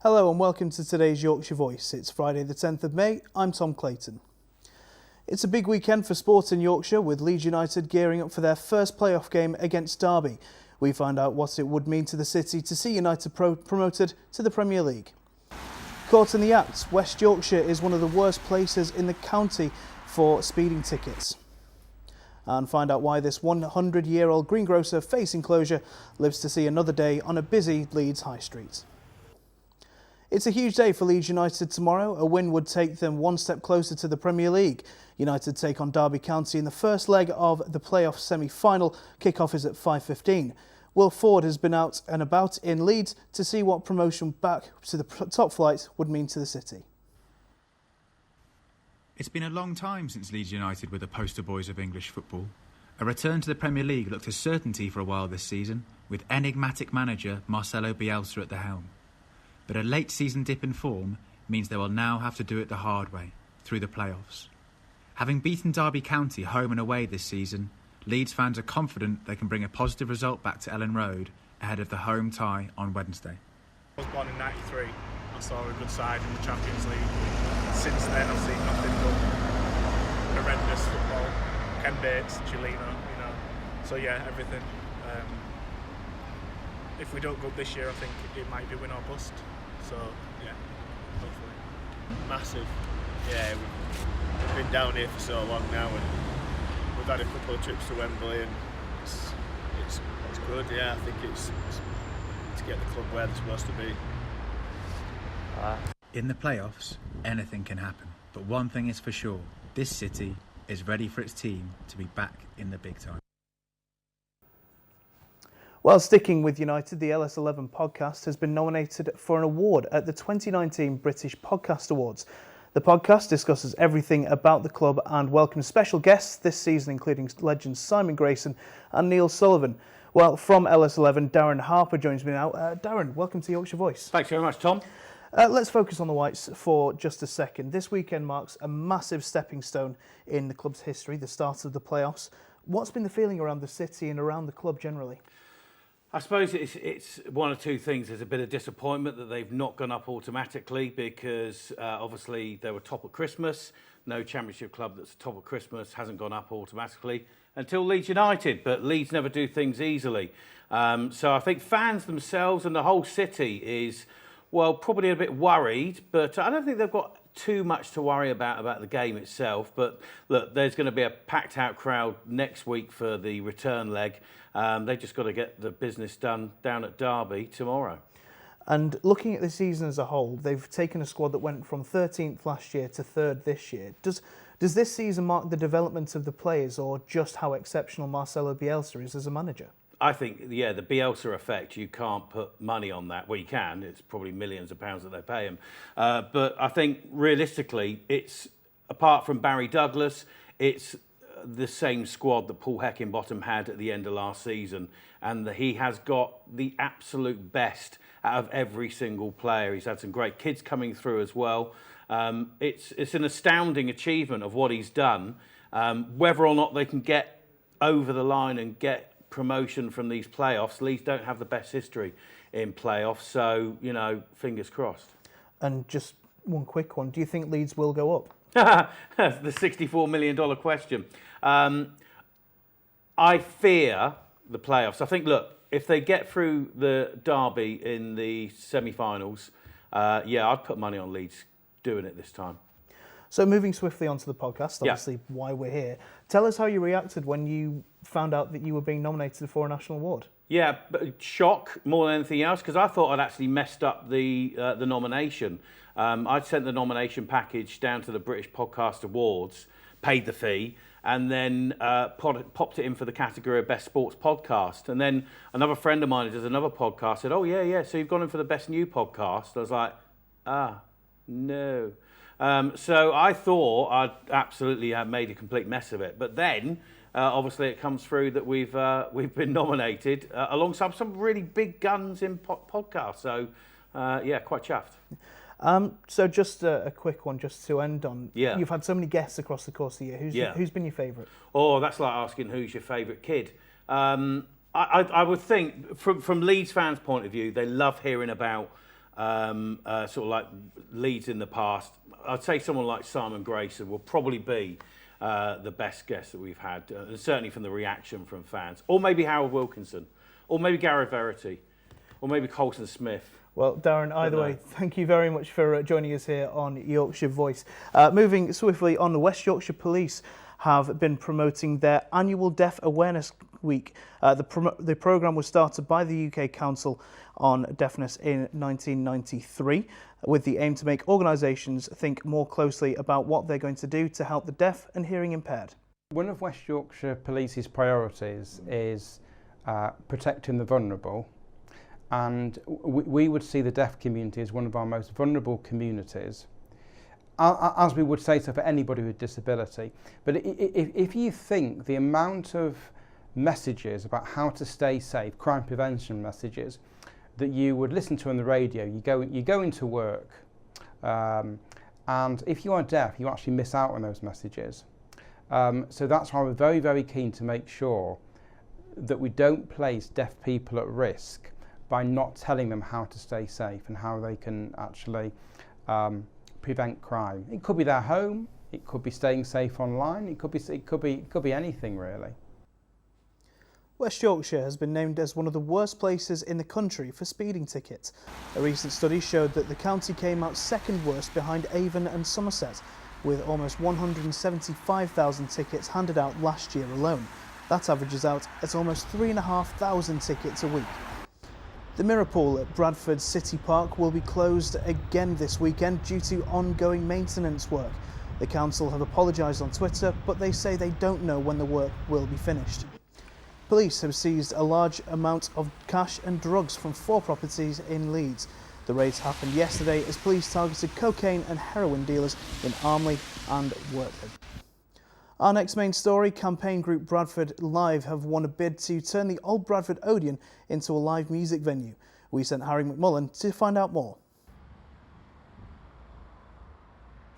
Hello and welcome to today's Yorkshire Voice. It's Friday the 10th of May. I'm Tom Clayton. It's a big weekend for sport in Yorkshire, with Leeds United gearing up for their first playoff game against Derby. We find out what it would mean to the city to see United promoted to the Premier League. Caught in the act, West Yorkshire is one of the worst places in the county for speeding tickets. And find out why this 100-year-old greengrocer facing closure lives to see another day on a busy Leeds high street. It's a huge day for Leeds United tomorrow. A win would take them one step closer to the Premier League. United take on Derby County in the first leg of the playoff semi-final. Kick-off is at 5:15. Will Ford has been out and about in Leeds to see what promotion back to the top flight would mean to the city. It's been a long time since Leeds United were the poster boys of English football. A return to the Premier League looked a certainty for a while this season, with enigmatic manager Marcelo Bielsa at the helm. But a late season dip in form means they will now have to do it the hard way, through the playoffs. Having beaten Derby County home and away this season, Leeds fans are confident they can bring a positive result back to Ellen Road ahead of the home tie on Wednesday. I was born in '93. I saw a good side in the Champions League. Since then I've seen nothing but horrendous football. Ken Bates, Chilino, So yeah, everything. If we don't go up this year, I think it might be win or bust. So yeah, hopefully. Massive. Yeah, we've been down here for so long now, and we've had a couple of trips to Wembley, and it's good. Yeah, I think it's to get the club where they're supposed to be. In the playoffs, anything can happen. But one thing is for sure, this city is ready for its team to be back in the big time. Well, sticking with United, the LS11 podcast has been nominated for an award at the 2019 British Podcast Awards. The podcast discusses everything about the club and welcomes special guests this season, including legends Simon Grayson and Neil Sullivan. Well, from LS11, Darren Harper joins me now. Darren, welcome to Yorkshire Voice. Thanks very much, Tom. Let's focus on the Whites for just a second. This weekend marks a massive stepping stone in the club's history, the start of the playoffs. What's been the feeling around the city and around the club generally? I suppose it's one or two things. There's a bit of disappointment that they've not gone up automatically because obviously they were top at Christmas. No championship club that's top at Christmas hasn't gone up automatically until Leeds United, but Leeds never do things easily. So I think fans themselves and the whole city is, well, probably a bit worried, but I don't think they've got too much to worry about the game itself. But look, there's going to be a packed out crowd next week for the return leg. They've just got to get the business done down at Derby tomorrow. And looking at the season as a whole, they've taken a squad that went from 13th last year to 3rd this year. Does this season mark the development of the players or just how exceptional Marcelo Bielsa is as a manager? I think, yeah, the Bielsa effect, you can't put money on that. Well, you can. It's probably millions of pounds that they pay him. But I think realistically, it's, apart from Barry Douglas, it's the same squad that Paul Heckingbottom had at the end of last season. And he has got the absolute best out of every single player. He's had some great kids coming through as well. It's an astounding achievement of what he's done. Whether or not they can get over the line and get promotion from these playoffs, Leeds don't have the best history in playoffs, so, fingers crossed. And just one quick one, do you think Leeds will go up? That's the $64 million question. I fear the playoffs. I think, look, if they get through the Derby in the semi-finals, I'd put money on Leeds doing it this time. So moving swiftly onto the podcast, obviously why we're here. Tell us how you reacted when you found out that you were being nominated for a national award. Yeah, but shock more than anything else, because I thought I'd actually messed up the nomination. I'd sent the nomination package down to the British Podcast Awards, paid the fee, and then popped it in for the category of Best Sports Podcast. And then another friend of mine who does another podcast said, oh, yeah, so you've gone in for the Best New Podcast. I was like, no. So I thought I'd absolutely made a complete mess of it. But then, obviously, it comes through that we've been nominated alongside some really big guns in podcasts. So, quite chuffed. So just a quick one, just to end on. Yeah. You've had so many guests across the course of the year. Who's been your favourite? Oh, that's like asking who's your favourite kid. I would think, from Leeds fans' point of view, they love hearing about sort of like Leeds in the past, I'd say someone like Simon Grocer will probably be the best guest that we've had, certainly from the reaction from fans. Or maybe Harold Wilkinson, or maybe Gary Verity, or maybe Colton Smith. Well, Darren, either way, thank you very much for joining us here on Yorkshire Voice. Moving swiftly on, the West Yorkshire Police have been promoting their annual Deaf Awareness Week. The programme was started by the UK Council on Deafness in 1993 with the aim to make organisations think more closely about what they're going to do to help the deaf and hearing impaired. One of West Yorkshire Police's priorities is protecting the vulnerable, and we would see the deaf community as one of our most vulnerable communities, as we would say so for anybody with disability. But if you think the amount of messages about how to stay safe, crime prevention messages, that you would listen to on the radio, you go into work, and if you are deaf, you actually miss out on those messages. So that's why we're very, very keen to make sure that we don't place deaf people at risk by not telling them how to stay safe and how they can actually prevent crime. It could be their home, it could be staying safe online, it could be anything really. West Yorkshire has been named as one of the worst places in the country for speeding tickets. A recent study showed that the county came out second worst behind Avon and Somerset, with almost 175,000 tickets handed out last year alone. That averages out at almost 3,500 tickets a week. The mirror pool at Bradford City Park will be closed again this weekend due to ongoing maintenance work. The council have apologised on Twitter, but they say they don't know when the work will be finished. Police have seized a large amount of cash and drugs from 4 properties in Leeds. The raids happened yesterday as police targeted cocaine and heroin dealers in Armley and Wortley. Our next main story, campaign group Bradford Live have won a bid to turn the old Bradford Odeon into a live music venue. We sent Harry McMullen to find out more.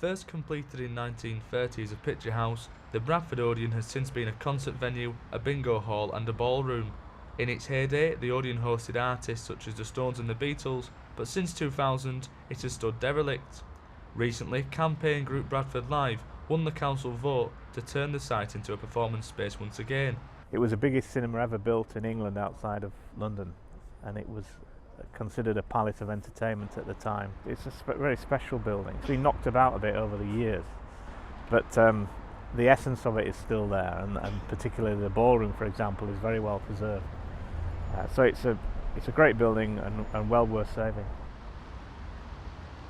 First completed in 1930 as a picture house, the Bradford Odeon has since been a concert venue, a bingo hall and a ballroom. In its heyday, the Odeon hosted artists such as the Stones and the Beatles, but since 2000 it has stood derelict. Recently, campaign group Bradford Live won the council vote to turn the site into a performance space once again. It was the biggest cinema ever built in England outside of London, and it was considered a palette of entertainment at the time. It's a very special building. It's been knocked about a bit over the years, but the essence of it is still there, and particularly the ballroom, for example, is very well preserved. So it's a great building and well worth saving.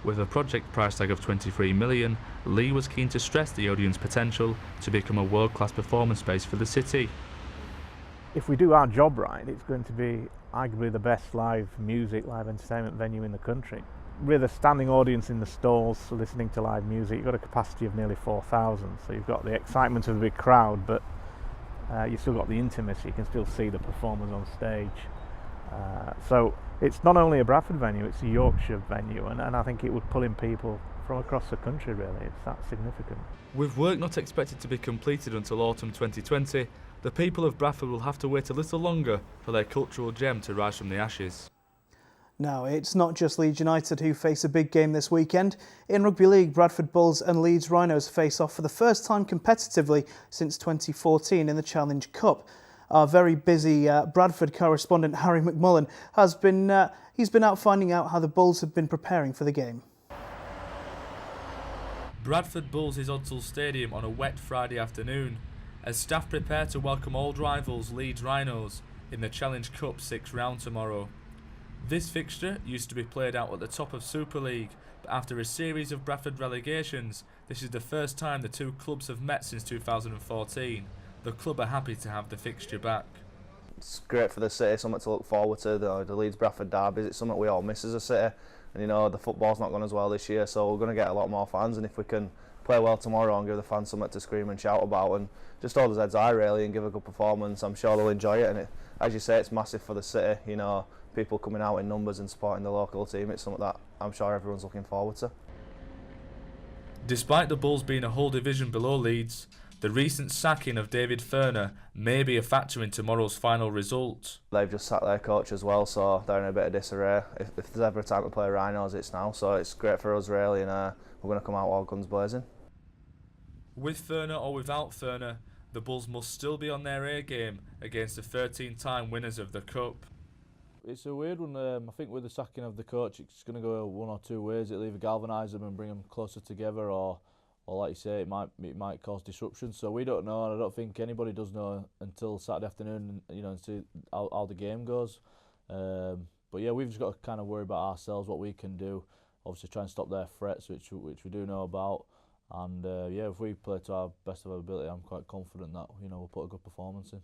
With a project price tag of 23 million, Lee was keen to stress the Odeon's potential to become a world-class performance space for the city. If we do our job right, it's going to be arguably the best live music, live entertainment venue in the country. With a standing audience in the stalls listening to live music, you've got a capacity of nearly 4,000, so you've got the excitement of a big crowd, but you've still got the intimacy. You can still see the performers on stage. So it's not only a Bradford venue, it's a Yorkshire venue, and I think it would pull in people from across the country really. It's that significant. With work not expected to be completed until autumn 2020, the people of Bradford will have to wait a little longer for their cultural gem to rise from the ashes. Now, it's not just Leeds United who face a big game this weekend. In Rugby League, Bradford Bulls and Leeds Rhinos face off for the first time competitively since 2014 in the Challenge Cup. Our very busy Bradford correspondent Harry McMullen has been out finding out how the Bulls have been preparing for the game. Bradford Bulls is Odsal Stadium on a wet Friday afternoon as staff prepare to welcome old rivals Leeds Rhinos in the Challenge Cup 6th round tomorrow. This fixture used to be played out at the top of Super League, but after a series of Bradford relegations, this is the first time the two clubs have met since 2014. The club are happy to have the fixture back. It's great for the city, something to look forward to, the Leeds Bradford derbies. It's something we all miss as a city, and you know the football's not gone as well this year, so we're going to get a lot more fans, and if we can play well tomorrow and give the fans something to scream and shout about and just hold us heads high really and give a good performance, I'm sure they'll enjoy it. And it, as you say, it's massive for the city, you know, people coming out in numbers and supporting the local team. It's something that I'm sure everyone's looking forward to. Despite the Bulls being a whole division below Leeds, The recent sacking of David Furner may be a factor in tomorrow's final result. They've just sacked their coach as well, so they're in a bit of disarray. If there's ever a time to play Rhinos, it's now. So it's great for us, really, and we're going to come out all guns blazing. With Furner or without Furner, the Bulls must still be on their A game against the 13-time winners of the Cup. It's a weird one. I think with the sacking of the coach, it's going to go one or two ways. It'll either galvanise them and bring them closer together, or like you say, it might cause disruption. So we don't know, and I don't think anybody does know until Saturday afternoon, and see how the game goes. But yeah, we've just got to kind of worry about ourselves, what we can do. Obviously, try and stop their threats, which we do know about. And yeah, if we play to our best of our ability, I'm quite confident that we'll put a good performance in.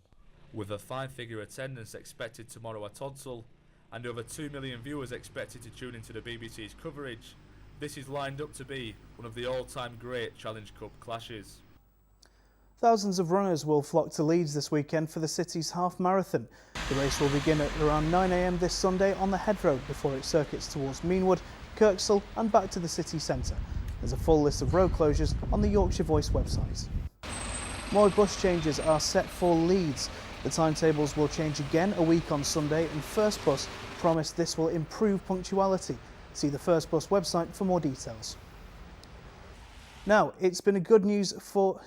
With a 5-figure attendance expected tomorrow at Odsall, and over 2 million viewers expected to tune into the BBC's coverage, this is lined up to be one of the all-time great Challenge Cup clashes. Thousands of runners will flock to Leeds this weekend for the city's half marathon. The race will begin at around 9 a.m. this Sunday on the Head Road before it circuits towards Meanwood, Kirksall and back to the city centre. There's a full list of road closures on the Yorkshire Voice website. More bus changes are set for Leeds. The timetables will change again a week on Sunday, and First Bus promised this will improve punctuality. See the First Bus website for more details. It's been good news for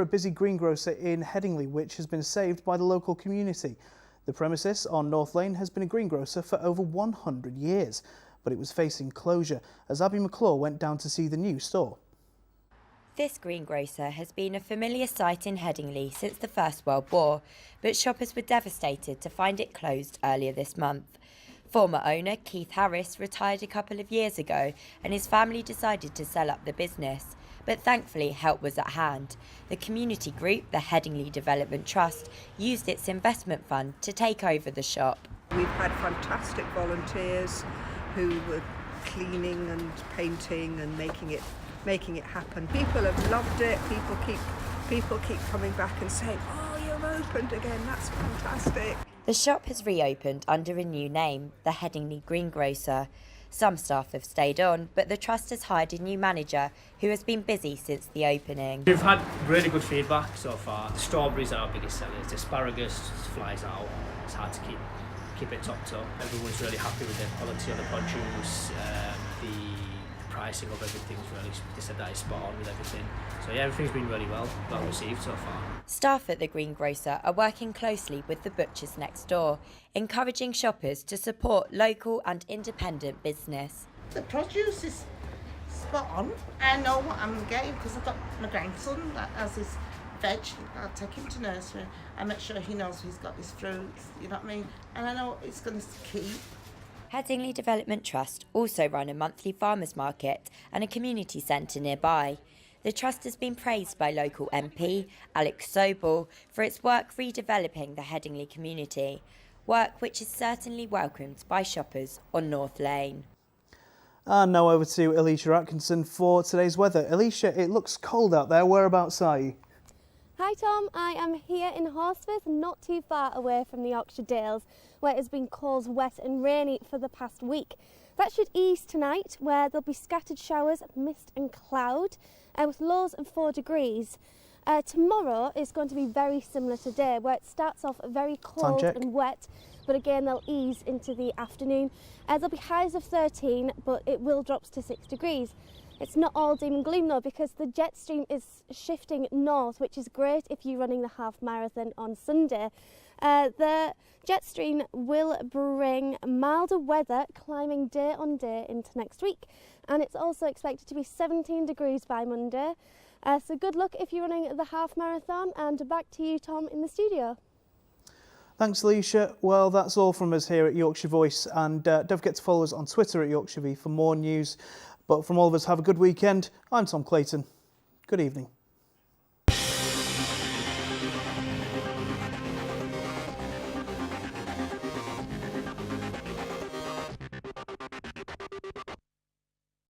a busy greengrocer in Headingley, which has been saved by the local community. The premises on North Lane has been a greengrocer for over 100 years, but it was facing closure as Abby McClure went down to see the new store. This greengrocer has been a familiar sight in Headingley since the First World War, but shoppers were devastated to find it closed earlier this month. Former owner Keith Harris retired a couple of years ago, and his family decided to sell up the business. But thankfully help was at hand. The community group, the Headingley Development Trust, used its investment fund to take over the shop. We've had fantastic volunteers who were cleaning and painting and making it happen. People have loved it. People keep coming back and saying, "Oh, you've opened again. That's fantastic." The shop has reopened under a new name, the Headingley Greengrocer. Some staff have stayed on, but the trust has hired a new manager who has been busy since the opening. We've had really good feedback so far. The strawberries are our biggest sellers. The asparagus flies out. It's hard to keep it topped up. Everyone's really happy with the quality of the produce, the pricing of everything's really, they said that is spot on with everything. So yeah, everything's been really well received so far. Staff at the greengrocer are working closely with the butchers next door, encouraging shoppers to support local and independent business. The produce is spot on. I know what I'm getting because I've got my grandson that has his veg. I'll take him to nursery. I make sure he knows he's got his fruits, you know what I mean? And I know it's going to keep. Headingley Development Trust also run a monthly farmers market and a community centre nearby. The trust has been praised by local MP Alex Sobel for its work redeveloping the Headingley community, work which is certainly welcomed by shoppers on North Lane. And now over to Alicia Atkinson for today's weather. Alicia, it looks cold out there. Whereabouts are you? Hi Tom, I am here in Horsforth, not too far away from the Yorkshire Dales, where it has been cold, wet and rainy for the past week. That should ease tonight, where there'll be scattered showers, mist and cloud, with lows of 4 degrees. Tomorrow is going to be very similar to today, where it starts off very cold and wet, but again they'll ease into the afternoon. There'll be highs of 13, but it will drop to 6 degrees. It's not all doom and gloom though, because the jet stream is shifting north, which is great if you're running the half marathon on Sunday. The jet stream will bring milder weather climbing day on day into next week, and it's also expected to be 17 degrees by Monday. So good luck if you're running the half marathon, and back to you, Tom, in the studio. Thanks, Alicia. Well, that's all from us here at Yorkshire Voice, and don't forget to follow us on Twitter at Yorkshire V for more news. But from all of us, have a good weekend. I'm Tom Clayton. Good evening.